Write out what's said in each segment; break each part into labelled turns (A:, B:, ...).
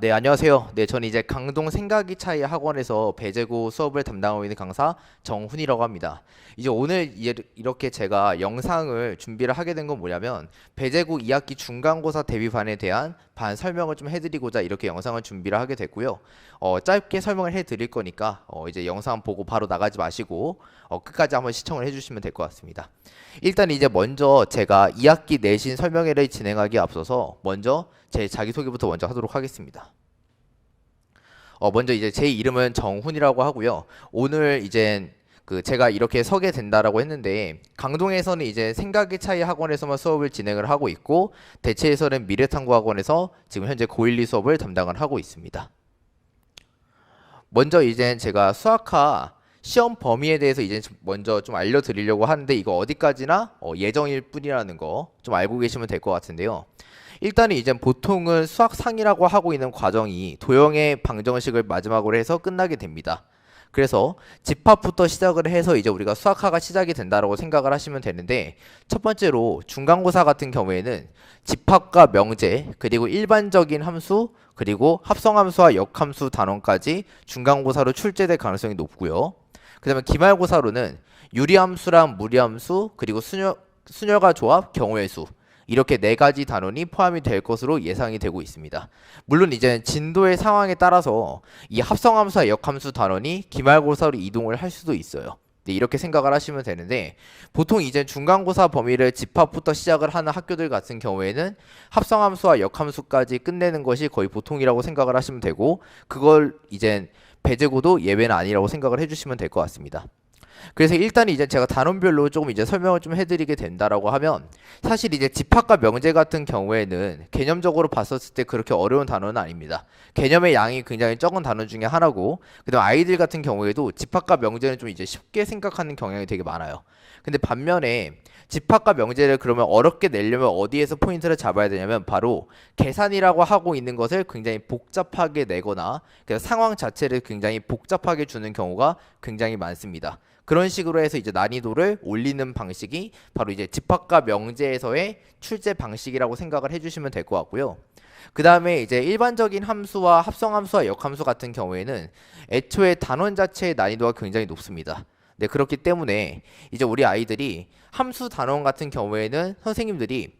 A: 네, 안녕하세요. 네, 저는 이제 강동 생각이 차이 학원에서 배제고 수업을 담당하고 있는 강사 정훈이라고 합니다. 이제 오늘 이렇게 제가 영상을 준비를 하게 된 건 뭐냐면 배제고 2학기 중간고사 대비반에 대한 반 설명을 좀 해드리고자 이렇게 영상을 준비를 하게 됐고요. 짧게 설명을 해드릴 거니까 이제 영상 보고 바로 나가지 마시고 끝까지 한번 시청을 해주시면 될 것 같습니다. 일단 이제 먼저 제가 2학기 내신 설명회를 진행하기에 앞서서 먼저 제 자기소개부터 먼저 하도록 하겠습니다. 먼저 이제 제 이름은 정훈이라고 하고요. 오늘 이제 제가 이렇게 서게 된다라고 했는데 강동에서는 이제 생각의 차이 학원에서만 수업을 진행을 하고 있고 대체에서는 미래탐구 학원에서 지금 현재 고1, 2 수업을 담당을 하고 있습니다. 먼저 이제 제가 수학과 시험 범위에 대해서 이제 먼저 좀 알려드리려고 하는데 이거 어디까지나 예정일 뿐이라는 거 좀 알고 계시면 될 것 같은데요. 일단은 이제 보통은 수학 상이라고 하고 있는 과정이 도형의 방정식을 마지막으로 해서 끝나게 됩니다. 그래서 집합부터 시작을 해서 이제 우리가 수학화가 시작이 된다라고 생각을 하시면 되는데 첫 번째로 중간고사 같은 경우에는 집합과 명제 그리고 일반적인 함수 그리고 합성함수와 역함수 단원까지 중간고사로 출제될 가능성이 높고요. 그 다음에 기말고사로는 유리함수랑 무리함수 그리고 수녀가 조합 경우의 수 이렇게 네 가지 단원이 포함이 될 것으로 예상이 되고 있습니다. 물론 이제 진도의 상황에 따라서 이 합성함수와 역함수 단원이 기말고사로 이동을 할 수도 있어요. 네, 이렇게 생각을 하시면 되는데 보통 이제 중간고사 범위를 집합부터 시작을 하는 학교들 같은 경우에는 합성함수와 역함수까지 끝내는 것이 거의 보통이라고 생각을 하시면 되고 그걸 이제 배제고도 예외는 아니라고 생각을 해주시면 될 것 같습니다. 그래서 일단 이제 제가 단원별로 조금 이제 설명을 좀 해드리게 된다라고 하면 사실 이제 집합과 명제 같은 경우에는 개념적으로 봤었을 때 그렇게 어려운 단어는 아닙니다. 개념의 양이 굉장히 적은 단어 중에 하나고 그다음 아이들 같은 경우에도 집합과 명제는 좀 이제 쉽게 생각하는 경향이 되게 많아요. 근데 반면에 집합과 명제를 그러면 어렵게 내려면 어디에서 포인트를 잡아야 되냐면 바로 계산이라고 하고 있는 것을 굉장히 복잡하게 내거나 그래서 상황 자체를 굉장히 복잡하게 주는 경우가 굉장히 많습니다. 그런 식으로 해서 이제 난이도를 올리는 방식이 바로 이제 집합과 명제에서의 출제 방식이라고 생각을 해주시면 될 것 같고요. 그 다음에 이제 일반적인 함수와 합성함수와 역함수 같은 경우에는 애초에 단원 자체의 난이도가 굉장히 높습니다. 네, 그렇기 때문에 이제 우리 아이들이 함수 단원 같은 경우에는 선생님들이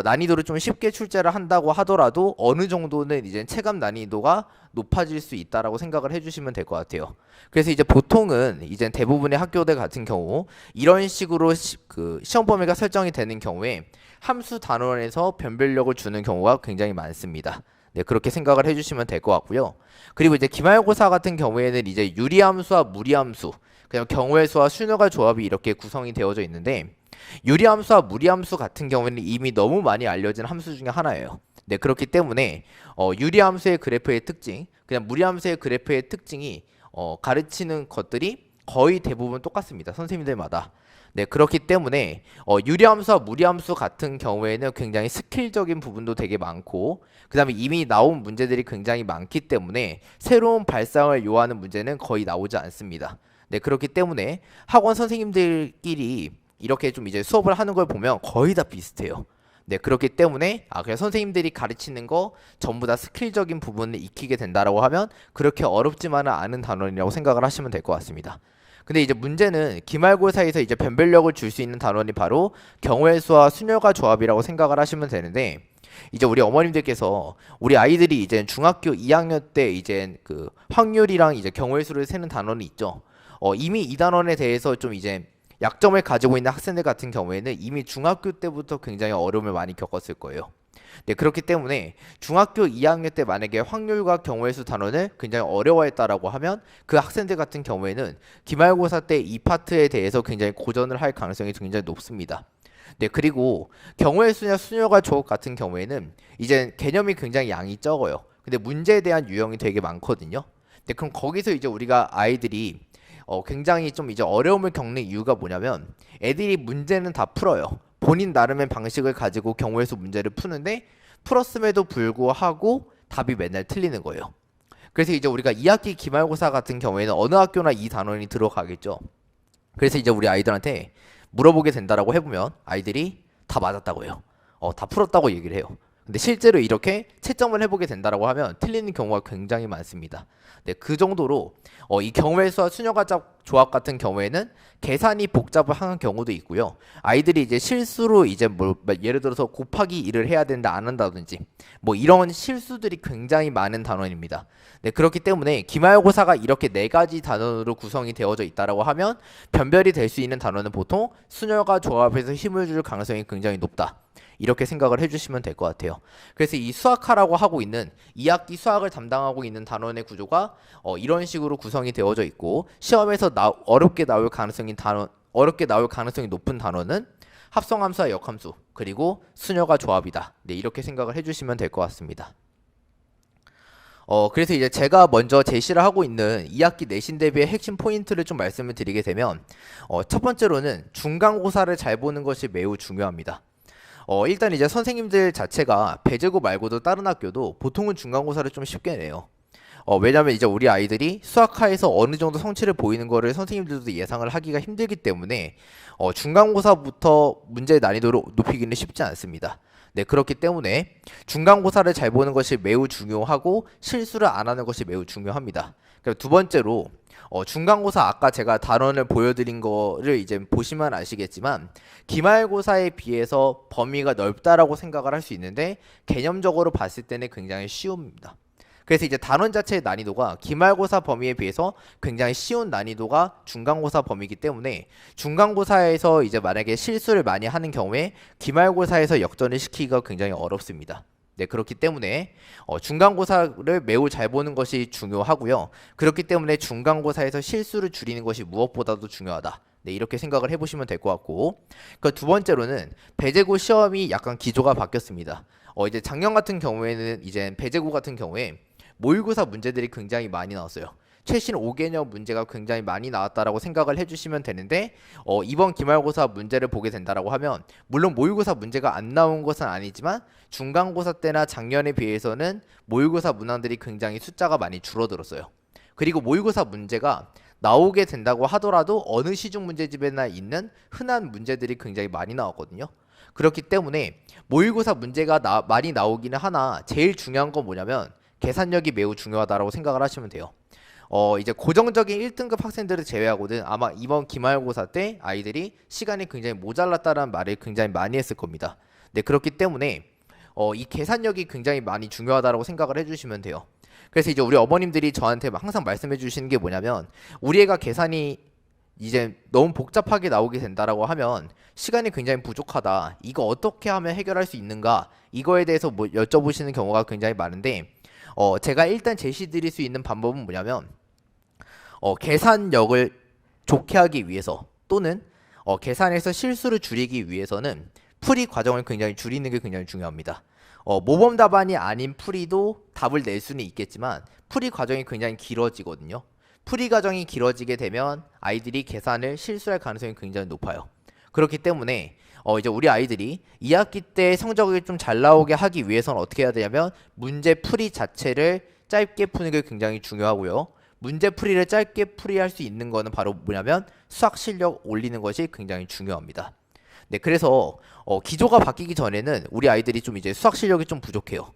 A: 난이도를 좀 쉽게 출제를 한다고 하더라도 어느 정도는 이제 체감 난이도가 높아질 수 있다라고 생각을 해주시면 될 것 같아요. 그래서 이제 보통은 이제 대부분의 학교들 같은 경우 이런 식으로 시험 범위가 설정이 되는 경우에 함수 단원에서 변별력을 주는 경우가 굉장히 많습니다. 네, 그렇게 생각을 해주시면 될 것 같고요. 그리고 이제 기말고사 같은 경우에는 이제 유리함수와 무리함수, 그냥 경우의 수와 수녀가 조합이 이렇게 구성이 되어져 있는데 유리함수와 무리함수 같은 경우에는 이미 너무 많이 알려진 함수 중에 하나예요. 네, 그렇기 때문에 유리함수의 그래프의 특징, 그냥 무리함수의 그래프의 특징이 가르치는 것들이 거의 대부분 똑같습니다. 선생님들마다. 네, 그렇기 때문에 유리함수와 무리함수 같은 경우에는 굉장히 스킬적인 부분도 되게 많고 그 다음에 이미 나온 문제들이 굉장히 많기 때문에 새로운 발상을 요하는 문제는 거의 나오지 않습니다. 네, 그렇기 때문에 학원 선생님들끼리 이렇게 좀 이제 수업을 하는 걸 보면 거의 다 비슷해요. 네, 그렇기 때문에 그냥 선생님들이 가르치는 거 전부 다 스킬적인 부분을 익히게 된다라고 하면 그렇게 어렵지만은 않은 단원이라고 생각을 하시면 될 것 같습니다. 근데 이제 문제는 기말고사에서 이제 변별력을 줄 수 있는 단원이 바로 경우의 수와 수녀가 조합이라고 생각을 하시면 되는데 이제 우리 어머님들께서 우리 아이들이 이제 중학교 2학년 때 이제 확률이랑 이제 경우의 수를 세는 단원이 있죠. 이미 이 단원에 대해서 좀 이제 약점을 가지고 있는 학생들 같은 경우에는 이미 중학교 때부터 굉장히 어려움을 많이 겪었을 거예요. 네, 그렇기 때문에 중학교 2학년 때 만약에 확률과 경우의 수 단원을 굉장히 어려워했다라고 하면 그 학생들 같은 경우에는 기말고사 때 이 파트에 대해서 굉장히 고전을 할 가능성이 굉장히 높습니다. 네, 그리고 경우의 수냐 수녀가 조합 같은 경우에는 이제 개념이 굉장히 양이 적어요. 근데 문제에 대한 유형이 되게 많거든요. 네, 그럼 거기서 이제 우리가 아이들이 굉장히 좀 이제 어려움을 겪는 이유가 뭐냐면 애들이 문제는 다 풀어요. 본인 나름의 방식을 가지고 경우의 수 문제를 푸는데 풀었음에도 불구하고 답이 맨날 틀리는 거예요. 그래서 이제 우리가 2학기 기말고사 같은 경우에는 어느 학교나 이 단원이 들어가겠죠. 그래서 이제 우리 아이들한테 물어보게 된다라고 해보면 아이들이 다 맞았다고 해요. 다 풀었다고 얘기를 해요. 근데 실제로 이렇게 채점을 해보게 된다라고 하면 틀리는 경우가 굉장히 많습니다. 네, 그 정도로 이 경우의 수와 수녀가 조합 같은 경우에는 계산이 복잡을 하는 경우도 있고요. 아이들이 이제 실수로 이제 예를 들어서 곱하기 1을 해야 된다 안 한다든지 뭐 이런 실수들이 굉장히 많은 단원입니다. 네, 그렇기 때문에 기말고사가 이렇게 네 가지 단원으로 구성이 되어져 있다라고 하면 변별이 될 수 있는 단원은 보통 수녀가 조합해서 힘을 줄 가능성이 굉장히 높다. 이렇게 생각을 해주시면 될 것 같아요. 그래서 이 수학하라고 하고 있는 2학기 수학을 담당하고 있는 단원의 구조가 이런 식으로 구성이 되어져 있고 시험에서 어렵게 나올 가능성이 높은 단원은 합성함수와 역함수 그리고 수녀가 조합이다. 네, 이렇게 생각을 해주시면 될 것 같습니다. 그래서 이제 제가 먼저 제시를 하고 있는 2학기 내신 대비의 핵심 포인트를 좀 말씀을 드리게 되면 첫 번째로는 중간고사를 잘 보는 것이 매우 중요합니다. 일단 이제 선생님들 자체가 배제고 말고도 다른 학교도 보통은 중간고사를 좀 쉽게 내요. 왜냐면 이제 우리 아이들이 수학하에서 어느 정도 성취를 보이는 거를 선생님들도 예상을 하기가 힘들기 때문에 중간고사부터 문제의 난이도를 높이기는 쉽지 않습니다. 네, 그렇기 때문에 중간고사를 잘 보는 것이 매우 중요하고 실수를 안 하는 것이 매우 중요합니다. 그리고 두 번째로 중간고사 아까 제가 단원을 보여드린 거를 이제 보시면 아시겠지만 기말고사에 비해서 범위가 넓다라고 생각을 할 수 있는데 개념적으로 봤을 때는 굉장히 쉬웁니다. 그래서 이제 단원 자체의 난이도가 기말고사 범위에 비해서 굉장히 쉬운 난이도가 중간고사 범위이기 때문에 중간고사에서 이제 만약에 실수를 많이 하는 경우에 기말고사에서 역전을 시키기가 굉장히 어렵습니다. 네, 그렇기 때문에 중간고사를 매우 잘 보는 것이 중요하고요. 그렇기 때문에 중간고사에서 실수를 줄이는 것이 무엇보다도 중요하다. 네, 이렇게 생각을 해보시면 될 것 같고, 그 두 번째로는 배제고 시험이 약간 기조가 바뀌었습니다. 이제 작년 같은 경우에는 이제 배제고 같은 경우에 모의고사 문제들이 굉장히 많이 나왔어요. 최신 5개념 문제가 굉장히 많이 나왔다라고 생각을 해주시면 되는데 이번 기말고사 문제를 보게 된다라고 하면 물론 모의고사 문제가 안 나온 것은 아니지만 중간고사 때나 작년에 비해서는 모의고사 문항들이 굉장히 숫자가 많이 줄어들었어요. 그리고 모의고사 문제가 나오게 된다고 하더라도 어느 시중 문제집에나 있는 흔한 문제들이 굉장히 많이 나왔거든요. 그렇기 때문에 모의고사 문제가 많이 나오기는 하나 제일 중요한 건 뭐냐면 계산력이 매우 중요하다고 생각을 하시면 돼요. 이제 고정적인 1등급 학생들을 제외하고는 아마 이번 기말고사 때 아이들이 시간이 굉장히 모자랐다는 말을 굉장히 많이 했을 겁니다. 네, 그렇기 때문에 이 계산력이 굉장히 많이 중요하다고 생각을 해주시면 돼요. 그래서 이제 우리 어머님들이 저한테 항상 말씀해 주시는 게 뭐냐면 우리 애가 계산이 이제 너무 복잡하게 나오게 된다라고 하면 시간이 굉장히 부족하다. 이거 어떻게 하면 해결할 수 있는가? 이거에 대해서 뭐 여쭤보시는 경우가 굉장히 많은데 제가 일단 제시 드릴 수 있는 방법은 뭐냐면 계산력을 좋게 하기 위해서 또는 계산에서 실수를 줄이기 위해서는 풀이 과정을 굉장히 줄이는 게 굉장히 중요합니다. 모범 답안이 아닌 풀이도 답을 낼 수는 있겠지만 풀이 과정이 굉장히 길어지거든요. 풀이 과정이 길어지게 되면 아이들이 계산을 실수할 가능성이 굉장히 높아요. 그렇기 때문에 이제 우리 아이들이 2학기 때 성적이 좀 잘 나오게 하기 위해서는 어떻게 해야 되냐면 문제 풀이 자체를 짧게 푸는 게 굉장히 중요하고요. 문제 풀이를 짧게 풀이할 수 있는 거는 바로 뭐냐면 수학 실력 올리는 것이 굉장히 중요합니다. 네, 그래서 기조가 바뀌기 전에는 우리 아이들이 좀 이제 수학 실력이 좀 부족해요.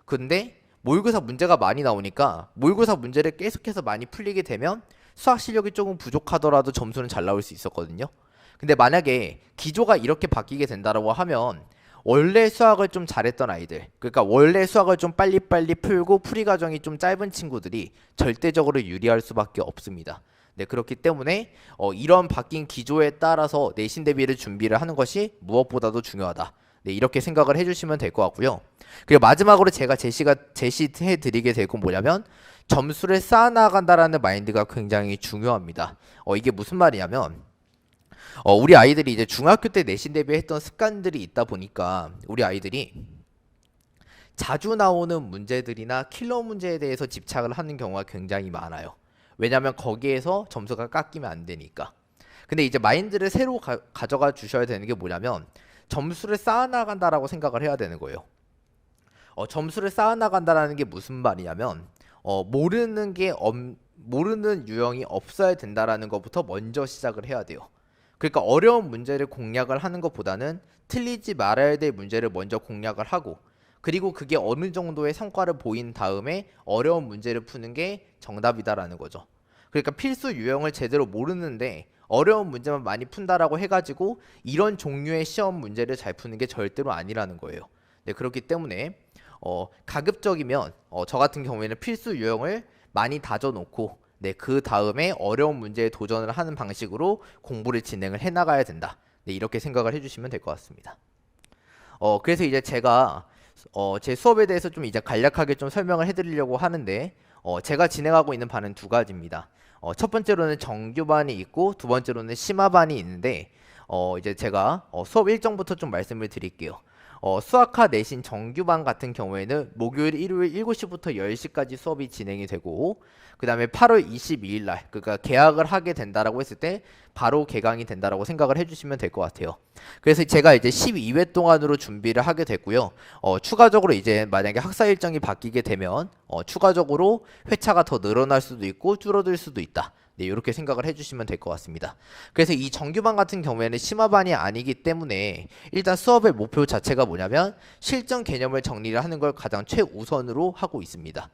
A: 근데 모의고사 문제가 많이 나오니까 모의고사 문제를 계속해서 많이 풀리게 되면 수학 실력이 조금 부족하더라도 점수는 잘 나올 수 있었거든요. 근데 만약에 기조가 이렇게 바뀌게 된다고 하면 원래 수학을 좀 잘했던 아이들, 그러니까 원래 수학을 좀 빨리빨리 풀고 풀이 과정이 좀 짧은 친구들이 절대적으로 유리할 수밖에 없습니다. 네, 그렇기 때문에 이런 바뀐 기조에 따라서 내신 대비를 준비를 하는 것이 무엇보다도 중요하다. 네, 이렇게 생각을 해주시면 될 것 같고요. 그리고 마지막으로 제가 제시해 드리게 될 건 뭐냐면 점수를 쌓아나간다라는 마인드가 굉장히 중요합니다. 이게 무슨 말이냐면 우리 아이들이 이제 중학교 때 내신 대비했던 습관들이 있다 보니까 우리 아이들이 자주 나오는 문제들이나 킬러 문제에 대해서 집착을 하는 경우가 굉장히 많아요. 왜냐하면 거기에서 점수가 깎이면 안 되니까. 근데 이제 마인드를 새로 가져가 주셔야 되는 게 뭐냐면 점수를 쌓아나간다라고 생각을 해야 되는 거예요. 점수를 쌓아나간다라는 게 무슨 말이냐면 모르는 유형이 없어야 된다라는 것부터 먼저 시작을 해야 돼요. 그러니까 어려운 문제를 공략을 하는 것보다는 틀리지 말아야 될 문제를 먼저 공략을 하고 그리고 그게 어느 정도의 성과를 보인 다음에 어려운 문제를 푸는 게 정답이다라는 거죠. 그러니까 필수 유형을 제대로 모르는데 어려운 문제만 많이 푼다라고 해가지고 이런 종류의 시험 문제를 잘 푸는 게 절대로 아니라는 거예요. 네, 그렇기 때문에 가급적이면 저 같은 경우에는 필수 유형을 많이 다져놓고 네, 그 다음에 어려운 문제에 도전을 하는 방식으로 공부를 진행을 해나가야 된다. 네, 이렇게 생각을 해주시면 될 것 같습니다. 그래서 이제 제가 제 수업에 대해서 좀 이제 간략하게 좀 설명을 해드리려고 하는데 제가 진행하고 있는 반은 두 가지입니다. 첫 번째로는 정규반이 있고 두 번째로는 심화반이 있는데 이제 제가 수업 일정부터 좀 말씀을 드릴게요. 수학과 내신 정규반 같은 경우에는 목요일, 일요일 7시부터 10시까지 수업이 진행이 되고 그 다음에 8월 22일 날 그러니까 개학을 하게 된다라고 했을 때 바로 개강이 된다라고 생각을 해주시면 될 것 같아요. 그래서 제가 이제 12회 동안으로 준비를 하게 됐고요. 추가적으로 이제 만약에 학사 일정이 바뀌게 되면 추가적으로 회차가 더 늘어날 수도 있고 줄어들 수도 있다. 네, 이렇게 생각을 해주시면 될 것 같습니다. 그래서 이 정규반 같은 경우에는 심화반이 아니기 때문에 일단 수업의 목표 자체가 뭐냐면 실전 개념을 정리를 하는 걸 가장 최우선으로 하고 있습니다.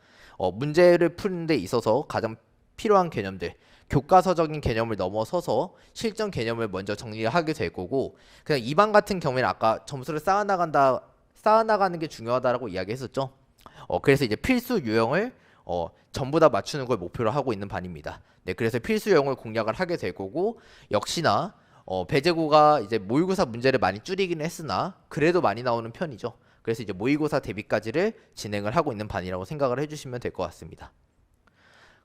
A: 문제를 푸는 데 있어서 가장 필요한 개념들, 교과서적인 개념을 넘어서서 실전 개념을 먼저 정리를 하게 될 거고 그냥 2반 같은 경우에는 아까 점수를 쌓아나가는 게 중요하다라고 이야기했었죠. 그래서 이제 필수 유형을 전부 다 맞추는 걸 목표로 하고 있는 반입니다. 네, 그래서 필수 유형을 공략을 하게 될 거고 역시나 배제고가 이제 모의고사 문제를 많이 줄이긴 했으나 그래도 많이 나오는 편이죠. 그래서 이제 모의고사 대비까지를 진행을 하고 있는 반이라고 생각을 해주시면 될 것 같습니다.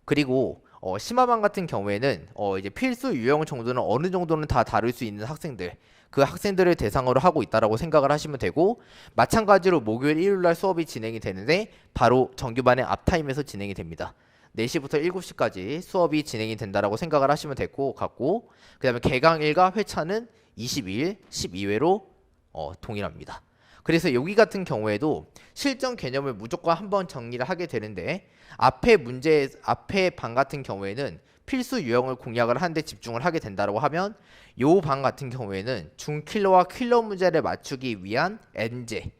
A: 그리고 심화반 같은 경우에는 이제 필수 유형 정도는 어느 정도는 다 다룰 수 있는 학생들 그 학생들을 대상으로 하고 있다라고 생각을 하시면 되고 마찬가지로 목요일 일요일날 수업이 진행이 되는데 바로 정규반의 앞타임에서 진행이 됩니다. 4시부터 7시까지 수업이 진행이 된다라고 생각을 하시면 될 것 같고 그 다음에 개강일과 회차는 22일 12회로 동일합니다. 그래서 여기 같은 경우에도 실전 개념을 무조건 한번 정리를 하게 되는데 앞에 반 같은 경우에는 필수 유형을 공략을 하는데 집중을 하게 된다고 하면 요 반 같은 경우에는 중킬러와 킬러 문제를 맞추기 위한 엔제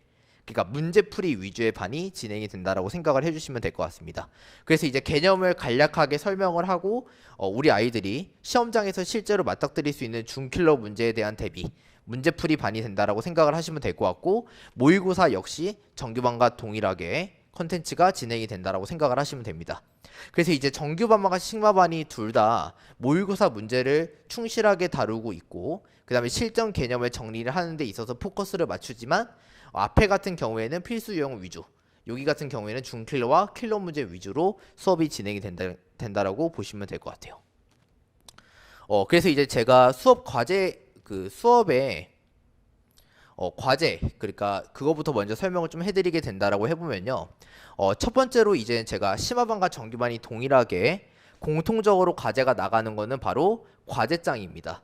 A: 그러니까 문제풀이 위주의 반이 진행이 된다라고 생각을 해주시면 될 것 같습니다. 그래서 이제 개념을 간략하게 설명을 하고 우리 아이들이 시험장에서 실제로 맞닥뜨릴 수 있는 중킬러 문제에 대한 대비 문제풀이 반이 된다라고 생각을 하시면 될 것 같고 모의고사 역시 정규반과 동일하게 컨텐츠가 진행이 된다라고 생각을 하시면 됩니다. 그래서 이제 정규반과 심화반이 둘 다 모의고사 문제를 충실하게 다루고 있고 그 다음에 실전 개념을 정리를 하는 데 있어서 포커스를 맞추지만 앞에 같은 경우에는 필수 유형 위주 여기 같은 경우에는 중킬러와 킬러 문제 위주로 수업이 진행이 된다라고 보시면 될 것 같아요. 그래서 이제 제가 수업에 과제 그러니까 그거부터 먼저 설명을 좀 해드리게 된다라고 해보면요. 첫 번째로 이제 제가 심화반과 정규반이 동일하게 공통적으로 과제가 나가는 거는 바로 과제장입니다.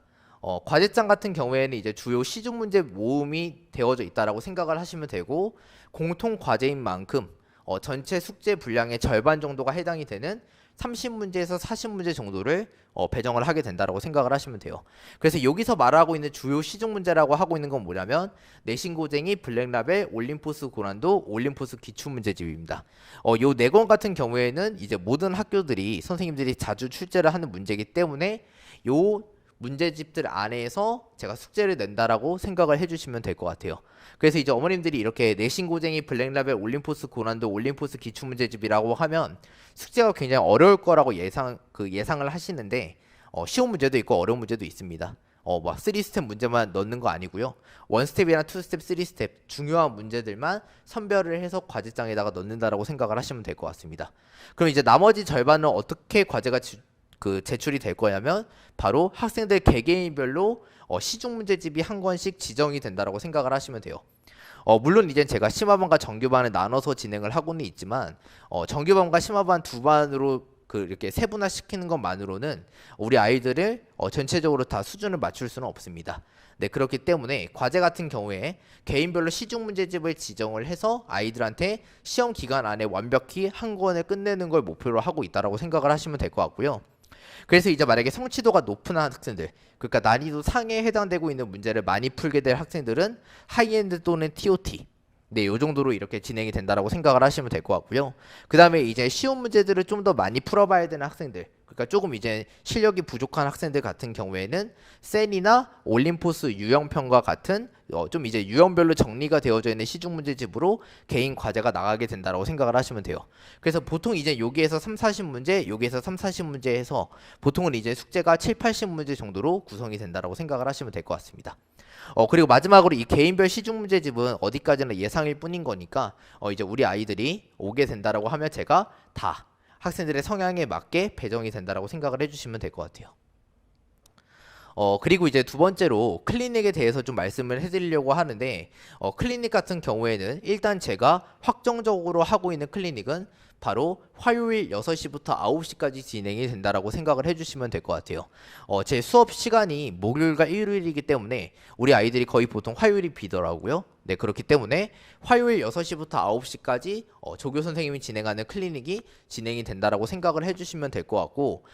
A: 과제장 같은 경우에는 이제 주요 시중 문제 모음이 되어져 있다라고 생각을 하시면 되고 공통 과제인 만큼 전체 숙제 분량의 절반 정도가 해당이 되는 30문제에서 40문제 정도를 배정을 하게 된다라고 생각을 하시면 돼요. 그래서 여기서 말하고 있는 주요 시중 문제라고 하고 있는 건 뭐냐면 내신고쟁이, 블랙라벨, 올림포스 고난도, 올림포스 기출문제집입니다. 요 네 권 같은 경우에는 이제 모든 학교들이 선생님들이 자주 출제를 하는 문제이기 때문에 요 문제집들 안에서 제가 숙제를 낸다라고 생각을 해주시면 될 것 같아요. 그래서 이제 어머님들이 이렇게 내신고쟁이, 블랙라벨, 올림포스 고난도, 올림포스 기출문제집이라고 하면 숙제가 굉장히 어려울 거라고 예상을 하시는데 쉬운 문제도 있고 어려운 문제도 있습니다. 뭐 3스텝 문제만 넣는 거 아니고요. 1스텝이나 2스텝, 3스텝 중요한 문제들만 선별을 해서 과제장에다가 넣는다라고 생각을 하시면 될 것 같습니다. 그럼 이제 나머지 절반은 어떻게 과제가 제출이 될 거냐면 바로 학생들 개개인별로 시중 문제집이 한 권씩 지정이 된다라고 생각을 하시면 돼요. 물론 이제 제가 심화반과 정규반을 나눠서 진행을 하고는 있지만 정규반과 심화반 두 반으로 이렇게 세분화 시키는 것만으로는 우리 아이들을 전체적으로 다 수준을 맞출 수는 없습니다. 네, 그렇기 때문에 과제 같은 경우에 개인별로 시중 문제집을 지정을 해서 아이들한테 시험 기간 안에 완벽히 한 권을 끝내는 걸 목표로 하고 있다라고 생각을 하시면 될 것 같고요. 그래서 이제 만약에 성취도가 높은 학생들 그러니까 난이도 상에 해당되고 있는 문제를 많이 풀게 될 학생들은 하이엔드 또는 TOT 네, 요 정도로 이렇게 진행이 된다라고 생각을 하시면 될 것 같고요. 그 다음에 이제 쉬운 문제들을 좀 더 많이 풀어봐야 되는 학생들, 그러니까 조금 이제 실력이 부족한 학생들 같은 경우에는 센이나 올림포스 유형편과 같은 좀 이제 유형별로 정리가 되어져 있는 시중 문제집으로 개인 과제가 나가게 된다라고 생각을 하시면 돼요. 그래서 보통 이제 여기에서 3, 40문제, 여기에서 3, 40문제 해서 보통은 이제 숙제가 7, 80문제 정도로 구성이 된다라고 생각을 하시면 될 것 같습니다. 그리고 마지막으로 이 개인별 시중 문제집은 어디까지나 예상일 뿐인 거니까 이제 우리 아이들이 오게 된다라고 하면 제가 다 학생들의 성향에 맞게 배정이 된다라고 생각을 해주시면 될 것 같아요. 그리고 이제 두 번째로 클리닉에 대해서 좀 말씀을 해드리려고 하는데 클리닉 같은 경우에는 일단 제가 확정적으로 하고 있는 클리닉은 바로 화요일 6시부터 9시까지 진행이 된다라고 생각을 해주시면 될 것 같아요. 제 수업 시간이 목요일과 일요일이기 때문에 우리 아이들이 거의 보통 화요일이 비더라고요. 네, 그렇기 때문에 화요일 6시부터 9시까지 조교 선생님이 진행하는 클리닉이 진행이 된다라고 생각을 해주시면 될 것 같고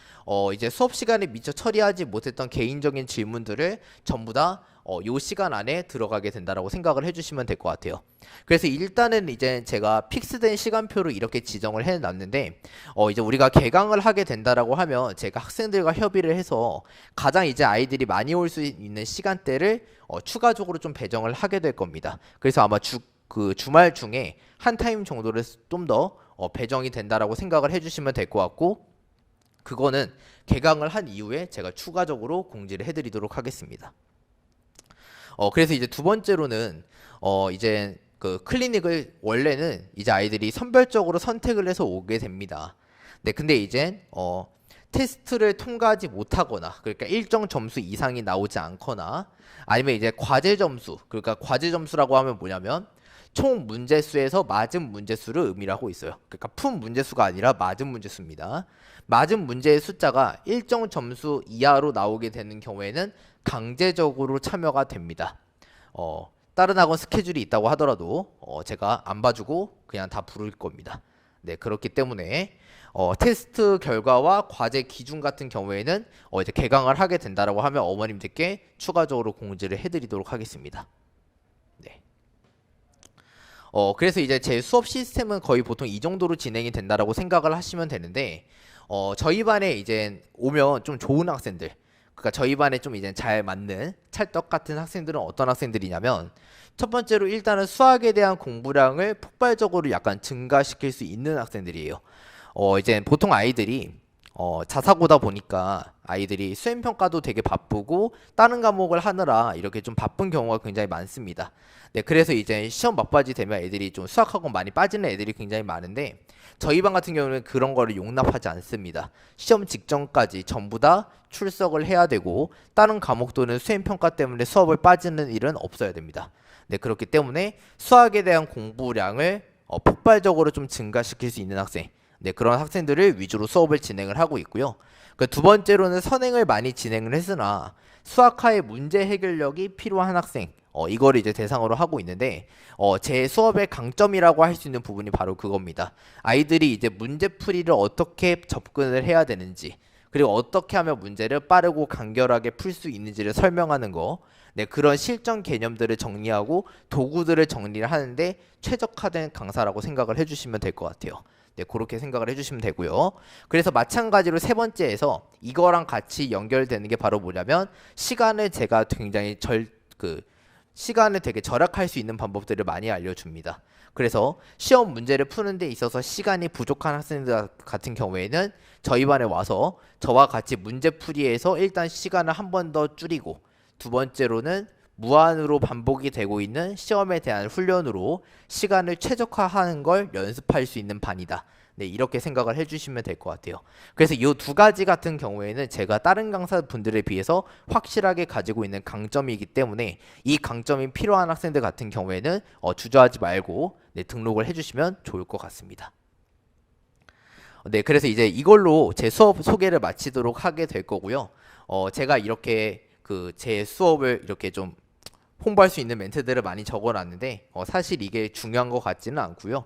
A: 이제 수업 시간에 미처 처리하지 못했던 개인적인 질문들을 전부 다 요 시간 안에 들어가게 된다라고 생각을 해주시면 될 것 같아요. 그래서 일단은 이제 제가 픽스된 시간표를 이렇게 지정을 해놨는데 이제 우리가 개강을 하게 된다라고 하면 제가 학생들과 협의를 해서 가장 이제 아이들이 많이 올 수 있는 시간대를 추가적으로 좀 배정을 하게 될 겁니다. 그래서 아마 주말 중에 한 타임 정도를 좀 더 배정이 된다라고 생각을 해주시면 될 것 같고 그거는 개강을 한 이후에 제가 추가적으로 공지를 해드리도록 하겠습니다. 그래서 이제 두 번째로는 이제 그 클리닉을 원래는 이제 아이들이 선별적으로 선택을 해서 오게 됩니다. 네, 근데 이제 테스트를 통과하지 못하거나 그러니까 일정 점수 이상이 나오지 않거나 아니면 이제 과제 점수, 그러니까 과제 점수라고 하면 뭐냐면 총 문제수에서 맞은 문제수를 의미하고 있어요. 그러니까 푼 문제수가 아니라 맞은 문제수입니다. 맞은 문제의 숫자가 일정 점수 이하로 나오게 되는 경우에는 강제적으로 참여가 됩니다. 다른 학원 스케줄이 있다고 하더라도 제가 안 봐주고 그냥 다 부를 겁니다. 네, 그렇기 때문에 테스트 결과와 과제 기준 같은 경우에는 이제 개강을 하게 된다라고 하면 어머님들께 추가적으로 공지를 해드리도록 하겠습니다. 네. 그래서 이제 제 수업 시스템은 거의 보통 이 정도로 진행이 된다라고 생각을 하시면 되는데 저희 반에 이제 오면 좀 좋은 학생들, 그러니까 저희 반에 좀 이제 잘 맞는 찰떡 같은 학생들은 어떤 학생들이냐면 첫 번째로 일단은 수학에 대한 공부량을 폭발적으로 약간 증가시킬 수 있는 학생들이에요. 이제 보통 아이들이 자사고다 보니까 아이들이 수행평가도 되게 바쁘고 다른 과목을 하느라 이렇게 좀 바쁜 경우가 굉장히 많습니다. 네, 그래서 이제 시험 막바지 되면 애들이 좀 수학학원 많이 빠지는 애들이 굉장히 많은데 저희 반 같은 경우는 그런 거를 용납하지 않습니다. 시험 직전까지 전부 다 출석을 해야 되고 다른 과목도는 수행평가 때문에 수업을 빠지는 일은 없어야 됩니다. 네, 그렇기 때문에 수학에 대한 공부량을 폭발적으로 좀 증가시킬 수 있는 학생, 네, 그런 학생들을 위주로 수업을 진행을 하고 있고요. 그 두 번째로는 선행을 많이 진행을 했으나 수학하의 문제 해결력이 필요한 학생, 이거를 이제 대상으로 하고 있는데 제 수업의 강점이라고 할 수 있는 부분이 바로 그겁니다. 아이들이 이제 문제풀이를 어떻게 접근을 해야 되는지, 그리고 어떻게 하면 문제를 빠르고 간결하게 풀 수 있는지를 설명하는 거, 네, 그런 실전 개념들을 정리하고 도구들을 정리를 하는데 최적화된 강사라고 생각을 해주시면 될 것 같아요. 네, 그렇게 생각을 해주시면 되고요. 그래서 마찬가지로 세 번째에서 이거랑 같이 연결되는 게 바로 뭐냐면 시간을 제가 굉장히 시간을 되게 절약할 수 있는 방법들을 많이 알려줍니다. 그래서 시험 문제를 푸는 데 있어서 시간이 부족한 학생들 같은 경우에는 저희 반에 와서 저와 같이 문제풀이에서 일단 시간을 한 번 더 줄이고 두 번째로는 무한으로 반복이 되고 있는 시험에 대한 훈련으로 시간을 최적화하는 걸 연습할 수 있는 반이다. 네, 이렇게 생각을 해주시면 될 것 같아요. 그래서 이 두 가지 같은 경우에는 제가 다른 강사분들에 비해서 확실하게 가지고 있는 강점이기 때문에 이 강점이 필요한 학생들 같은 경우에는 주저하지 말고 네, 등록을 해주시면 좋을 것 같습니다. 네, 그래서 이제 이걸로 제 수업 소개를 마치도록 하게 될 거고요. 제가 이렇게 제 수업을 이렇게 좀 홍보할 수 있는 멘트들을 많이 적어놨는데 사실 이게 중요한 것 같지는 않고요.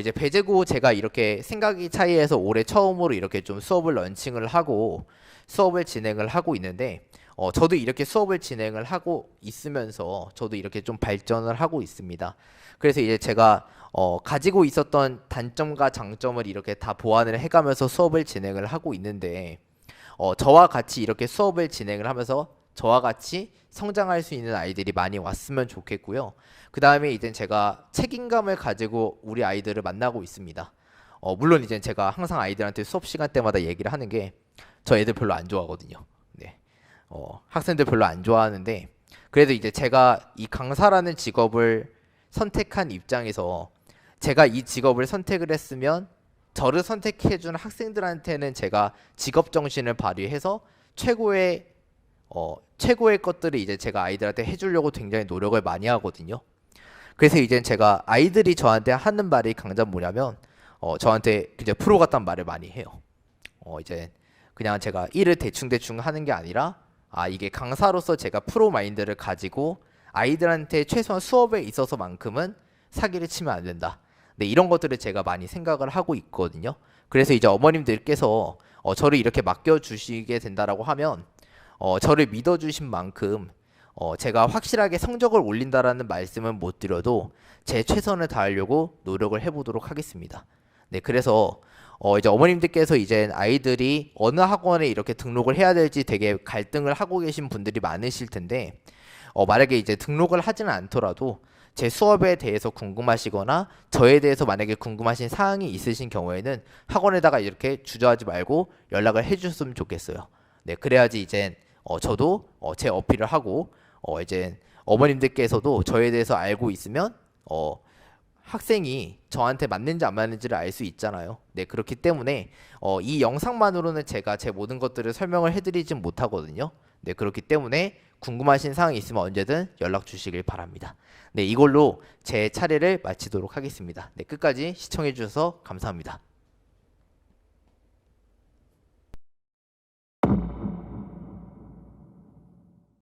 A: 이제 배제고 제가 이렇게 생각이 차이해서 올해 처음으로 이렇게 좀 수업을 런칭을 하고 수업을 진행을 하고 있는데 저도 이렇게 수업을 진행을 하고 있으면서 저도 이렇게 좀 발전을 하고 있습니다. 그래서 이제 제가 가지고 있었던 단점과 장점을 이렇게 다 보완을 해가면서 수업을 진행을 하고 있는데 저와 같이 이렇게 수업을 진행을 하면서 저와 같이 성장할 수 있는 아이들이 많이 왔으면 좋겠고요. 그 다음에 이제 제가 책임감을 가지고 우리 아이들을 만나고 있습니다. 물론 이제 제가 항상 아이들한테 수업 시간 때마다 얘기를 하는 게 저 애들 별로 안 좋아하거든요. 네. 학생들 별로 안 좋아하는데 그래도 이제 제가 이 강사라는 직업을 선택한 입장에서 제가 이 직업을 선택을 했으면 저를 선택해준 학생들한테는 제가 직업 정신을 발휘해서 최고의 것들을 이제 제가 아이들한테 해주려고 굉장히 노력을 많이 하거든요. 그래서 이제 제가 아이들이 저한테 하는 말이 강단 뭐냐면 저한테 이제 프로 같단 말을 많이 해요. 이제 그냥 제가 일을 대충대충 하는 게 아니라 이게 강사로서 제가 프로 마인드를 가지고 아이들한테 최소한 수업에 있어서만큼은 사기를 치면 안 된다. 네, 이런 것들을 제가 많이 생각을 하고 있거든요. 그래서 이제 어머님들께서 저를 이렇게 맡겨주시게 된다라고 하면 저를 믿어주신 만큼 제가 확실하게 성적을 올린다라는 말씀은 못 드려도 제 최선을 다하려고 노력을 해보도록 하겠습니다. 네, 그래서 이제 어머님들께서 이제 아이들이 어느 학원에 이렇게 등록을 해야 될지 되게 갈등을 하고 계신 분들이 많으실 텐데 만약에 이제 등록을 하지는 않더라도 제 수업에 대해서 궁금하시거나 저에 대해서 만약에 궁금하신 사항이 있으신 경우에는 학원에다가 이렇게 주저하지 말고 연락을 해주셨으면 좋겠어요. 네, 그래야지 이제 저도 제 어필을 하고 이제 어머님들께서도 저에 대해서 알고 있으면 학생이 저한테 맞는지 안 맞는지를 알 수 있잖아요. 네, 그렇기 때문에 이 영상만으로는 제가 제 모든 것들을 설명을 해드리진 못하거든요. 네, 그렇기 때문에 궁금하신 사항이 있으면 언제든 연락 주시길 바랍니다. 네, 이걸로 제 차례를 마치도록 하겠습니다. 네, 끝까지 시청해 주셔서 감사합니다.